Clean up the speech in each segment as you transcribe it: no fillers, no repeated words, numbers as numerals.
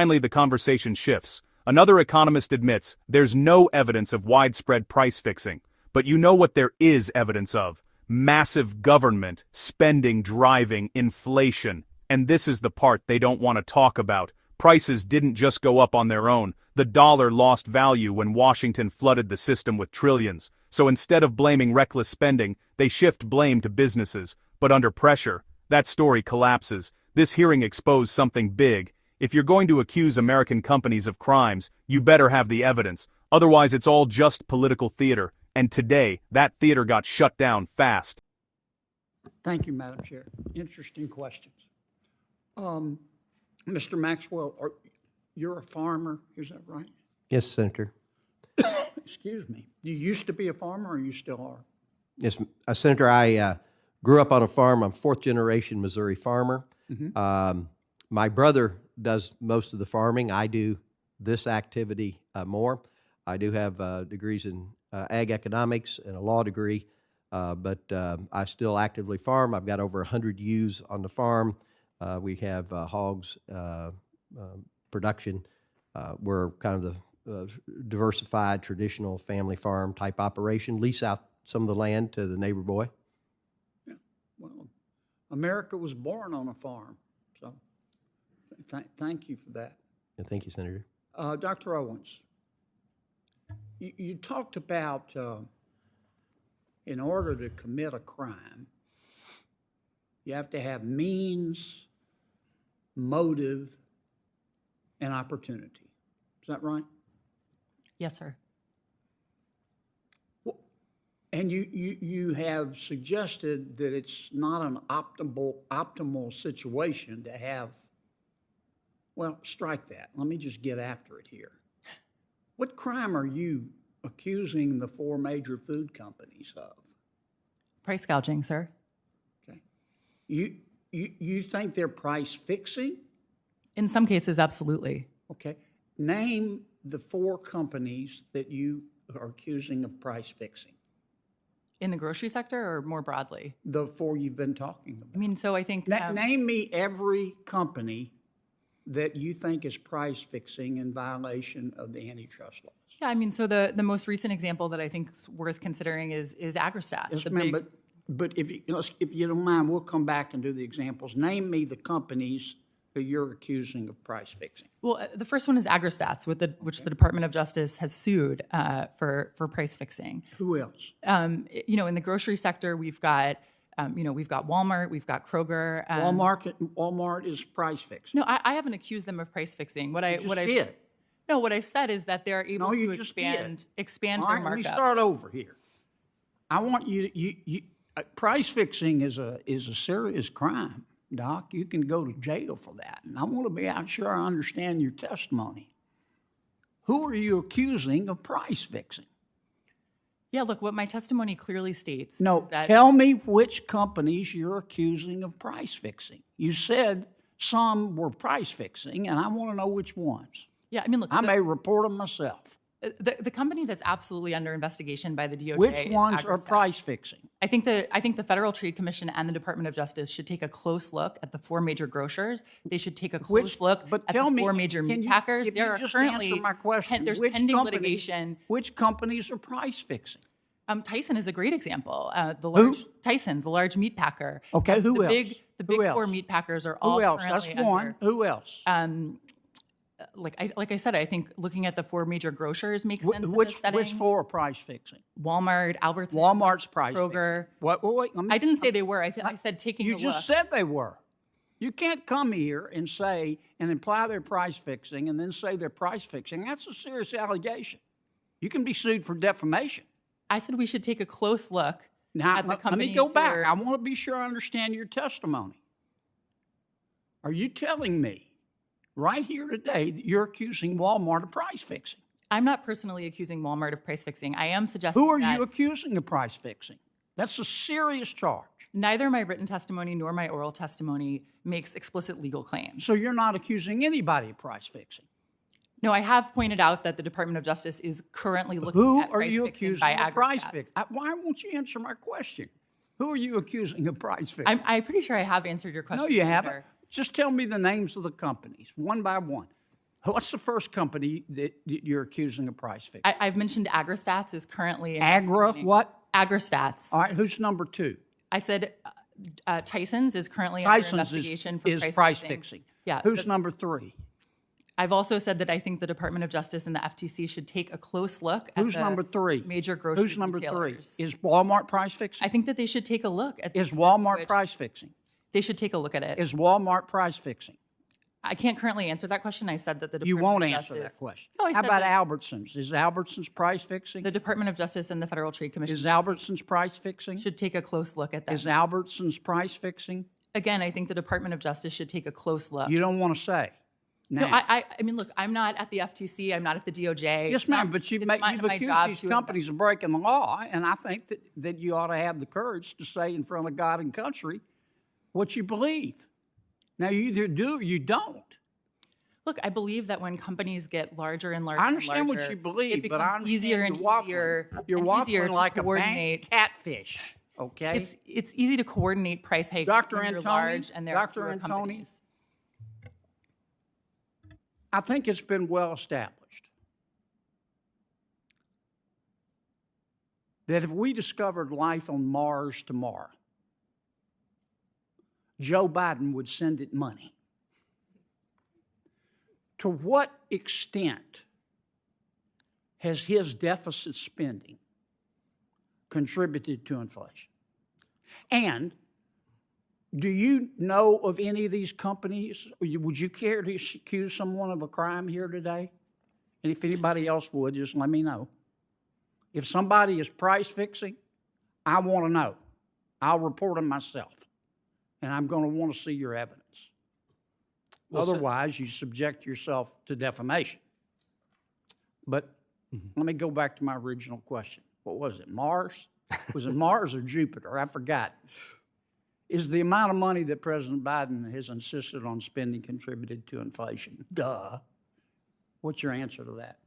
Finally, the conversation shifts. Another economist admits there's no evidence of widespread price fixing. But you know what there is evidence of? Massive government spending driving inflation. And this is the part they don't want to talk about. Prices didn't just go up on their own. The dollar lost value when Washington flooded the system with trillions. So instead of blaming reckless spending, they shift blame to businesses. But under pressure, that story collapses. This hearing exposed something big. If you're going to accuse American companies of crimes, you better have the evidence. Otherwise, it's all just political theater. And today, that theater got shut down fast. Thank you, Madam Chair. Interesting questions. Mr. Maxwell, you're a farmer, is that right? Yes, Senator. Excuse me. You used to be a farmer, or you still are? Yes, Senator, I grew up on a farm. I'm fourth-generation Missouri farmer. My brother does most of the farming. I do this activity more. I do have degrees in ag economics and a law degree, but I still actively farm. I've got over 100 ewes on the farm. We have hogs production. We're kind of the diversified, traditional family farm type operation. Lease out some of the land to the neighbor boy. Yeah. Well, America was born on a farm, so thank you for that. Yeah, thank you, Senator. Dr. Owens, you talked about in order to commit a crime, you have to have means, motive, and opportunity. Is that right? Yes, sir. And you have suggested that it's not an optimal situation to have, well, strike that. Let me just get after it here. What crime are you accusing the four major food companies of? Price gouging, sir. Okay. You think they're price fixing? In some cases, absolutely. Okay. Name the four companies that you are accusing of price fixing. In the grocery sector or more broadly? The four you've been talking about. I mean, so I think... Name me every company that you think is price fixing in violation of the antitrust laws. Yeah, I mean, so the most recent example that I think is worth considering is Agristat. Yes, ma'am, but if you don't mind, we'll come back and do the examples. Name me the companies that you're accusing of price fixing. Well, the first one is Agristats, which the Department of Justice has sued for price fixing. Who else? You know, in the grocery sector, we've got Walmart, we've got Kroger. Walmart is price fixing. No, I haven't accused them of price fixing. What I've said is that they're able to expand their markup. Let me start over here. I want you price fixing is a serious crime, Doc. You can go to jail for that. And I want to be sure I understand your testimony. Who are you accusing of price fixing? Yeah, look, what my testimony clearly states is that... Tell me which companies you're accusing of price fixing. You said some were price fixing, and I want to know which ones. Yeah, I mean, look... I may report them myself. The company that's absolutely under investigation by the DOJ Which ones are price fixing? I think the Federal Trade Commission and the Department of Justice should take a close look at the four major grocers. They should take a close look at the four major meat packers. There are currently there's pending litigation. Which companies are price fixing? Tyson is a great example. Tyson, the large meat packer. Okay, who else? The big four meat packers are all currently That's one. Who else? Like I said, I think looking at the four major grocers makes sense in this setting. Which four are price fixing? Walmart, Albertsons, Walmart's price Kroger. Fixing. Wait, I didn't say they were. I said taking a look. You just said they were. You can't come here and say and imply they're price fixing and then say they're price fixing. That's a serious allegation. You can be sued for defamation. I said we should take a close look at the companies. Let me go back. I want to be sure I understand your testimony. Are you telling me right here today that you're accusing Walmart of price fixing? I'm not personally accusing Walmart of price fixing. I am suggesting Who are you accusing of price fixing? That's a serious charge. Neither my written testimony nor my oral testimony makes explicit legal claims. So you're not accusing anybody of price fixing? No, I have pointed out that the Department of Justice is currently looking at price fixing by Agristats. Price fixing? Why won't you answer my question? Who are you accusing of price fixing? I'm pretty sure I have answered your question. No, you haven't. Just tell me the names of the companies, one by one. What's the first company that you're accusing of price fixing? I've mentioned AgriStats is currently Agra what? AgriStats. All right, who's number two? I said Tyson's is currently under investigation for price fixing. Yeah. Who's number three? I've also said that I think the Department of Justice and the FTC should take a close look at Who's number three? Major grocery Who's number retailers. three? Is Walmart price fixing? I think that they should take a look at the Is extent to Walmart which price fixing? They should take a look at it. Is Walmart price fixing? I can't currently answer that question. I said that the You Department won't of answer Justice. that question. No, I How said about that Albertsons? Is Albertsons price fixing? the Department of Justice and the Federal Trade Commission Is Albertsons price fixing? should take a close look at that. Is Albertsons price fixing? Again, I think the Department of Justice should take a close look. You don't want to say. No, Now, I mean, look, I'm not at the FTC. I'm not at the DOJ. yes, ma'am, but you've accused these companies of breaking the law, and I think that you ought to have the courage to say in front of God and country what you believe. Now, you either do or you don't. Look, I believe that when companies get larger and larger, I understand and what larger, you believe, it but I becomes easier and understand easier you're and waffling easier to like a coordinate. bank catfish. Okay, It's easy to coordinate price hikes Dr. when you're Antoni, large and there are Dr. fewer Antoni, companies. I think it's been well established that if we discovered life on Mars tomorrow, Joe Biden would send it money. To what extent has his deficit spending contributed to inflation? And do you know of any of these companies? Would you care to accuse someone of a crime here today? And if anybody else would, just let me know. If somebody is price fixing, I want to know. I'll report them myself. And I'm going to want to see your evidence. Well, otherwise, you subject yourself to defamation. But let me go back to my original question. What was it, Mars? Was it Mars or Jupiter? I forgot. Is the amount of money that President Biden has insisted on spending contributed to inflation? Duh. What's your answer to that?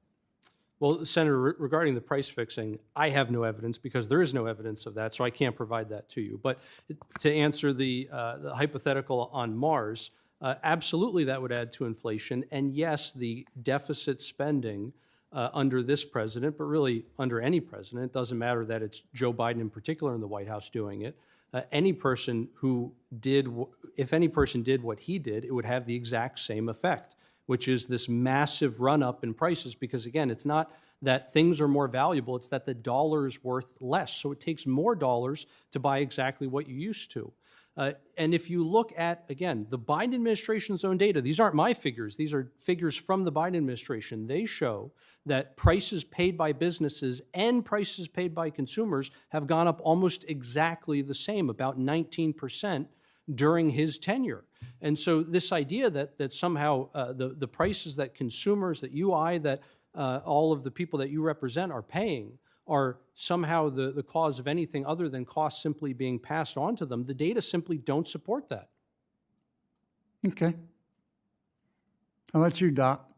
Well, Senator, regarding the price fixing, I have no evidence because there is no evidence of that, so I can't provide that to you. But to answer the hypothetical on Mars, absolutely that would add to inflation. And yes, the deficit spending under this president, but really under any president, it doesn't matter that it's Joe Biden in particular in the White House doing it. Any person who did, if any person did what he did, it would have the exact same effect, which is this massive run up in prices. Because again, it's not that things are more valuable, it's that the dollar is worth less. So it takes more dollars to buy exactly what you used to. And if you look at, again, the Biden administration's own data, these aren't my figures, these are figures from the Biden administration. They show that prices paid by businesses and prices paid by consumers have gone up almost exactly the same, about 19% during his tenure. And so this idea that somehow the prices that consumers, that I, that all of the people that you represent are paying are somehow the cause of anything other than costs simply being passed on to them, the data simply don't support that. Okay. How about you, Doc?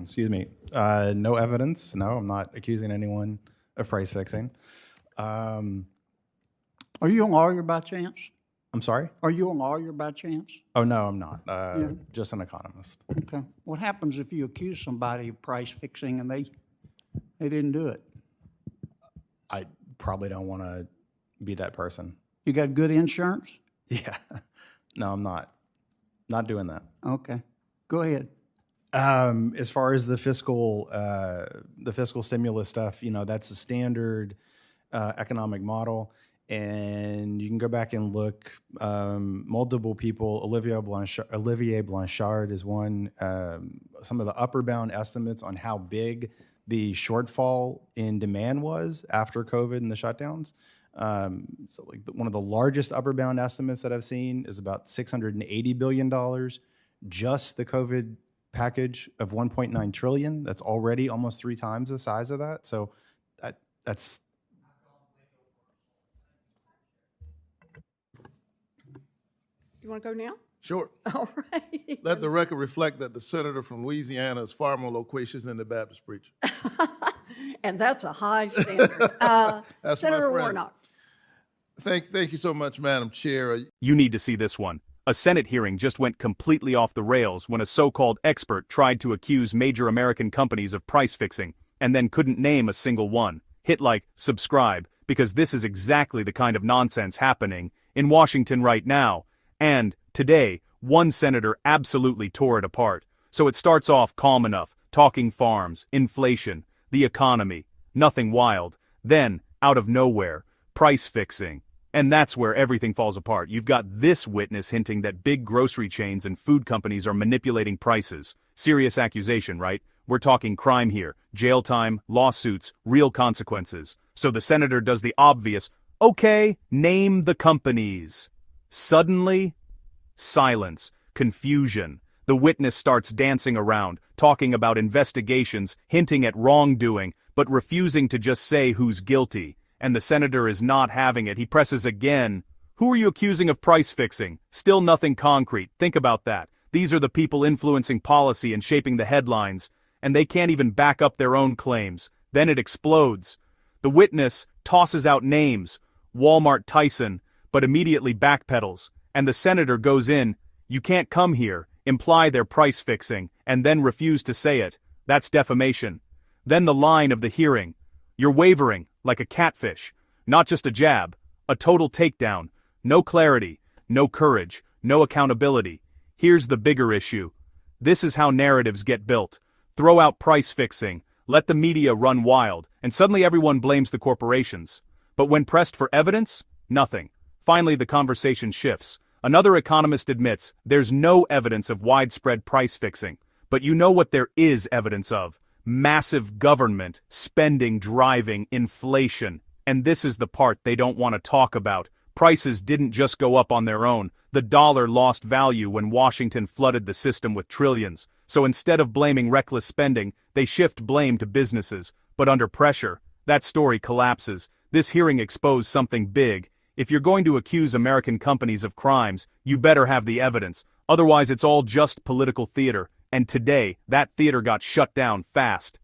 Excuse me. No evidence. No, I'm not accusing anyone of price fixing. Are you a lawyer by chance? I'm sorry? Are you a lawyer by chance? Oh, no, I'm not. Just an economist. Okay. What happens if you accuse somebody of price fixing and they didn't do it? I probably don't want to be that person. You got good insurance? Yeah. No, I'm not. Not doing that. Okay. Go ahead. As far as the fiscal stimulus stuff, that's a standard economic model. And you can go back and look, multiple people, Olivier Blanchard is one, some of the upper bound estimates on how big the shortfall in demand was after COVID and the shutdowns. So like one of the largest upper bound estimates that I've seen is about $680 billion, just the COVID package of 1.9 trillion. That's already almost 3 times the size of that. So that's... You want to go now? Sure. All right. Let the record reflect that the senator from Louisiana is far more loquacious than the Baptist preacher. And that's a high standard. That's Senator my friend. Warnock. Thank you so much, Madam Chair. You need to see this one. A Senate hearing just went completely off the rails when a so-called expert tried to accuse major American companies of price fixing, and then couldn't name a single one. Hit like, subscribe, because this is exactly the kind of nonsense happening in Washington right now. And, today, one senator absolutely tore it apart. So it starts off calm enough, talking farms, inflation, the economy, nothing wild. Then, out of nowhere, price fixing. And that's where everything falls apart. You've got this witness hinting that big grocery chains and food companies are manipulating prices. Serious accusation, right? We're talking crime here. Jail time, lawsuits, real consequences. So the senator does the obvious, okay, name the companies. Suddenly, silence, confusion. The witness starts dancing around, talking about investigations, hinting at wrongdoing, but refusing to just say who's guilty. And the senator is not having it. He presses again. Who are you accusing of price fixing? Still nothing concrete. Think about that. These are the people influencing policy and shaping the headlines, and they can't even back up their own claims. Then it explodes. The witness tosses out names, Walmart Tyson, but immediately backpedals, and the senator goes in, you can't come here, imply they're price fixing, and then refuse to say it. That's defamation. Then the line of the hearing. You're wavering, like a catfish. Not just a jab, a total takedown. No clarity, no courage, no accountability. Here's the bigger issue. This is how narratives get built. Throw out price fixing, let the media run wild, and suddenly everyone blames the corporations. But when pressed for evidence, nothing. Finally, the conversation shifts. Another economist admits there's no evidence of widespread price fixing. But you know what there is evidence of? Massive government spending driving inflation. And this is the part they don't want to talk about. Prices didn't just go up on their own. The dollar lost value when Washington flooded the system with trillions. So instead of blaming reckless spending, they shift blame to businesses. But under pressure, that story collapses. This hearing exposed something big. If you're going to accuse American companies of crimes, you better have the evidence. Otherwise, it's all just political theater. And today, that theater got shut down fast.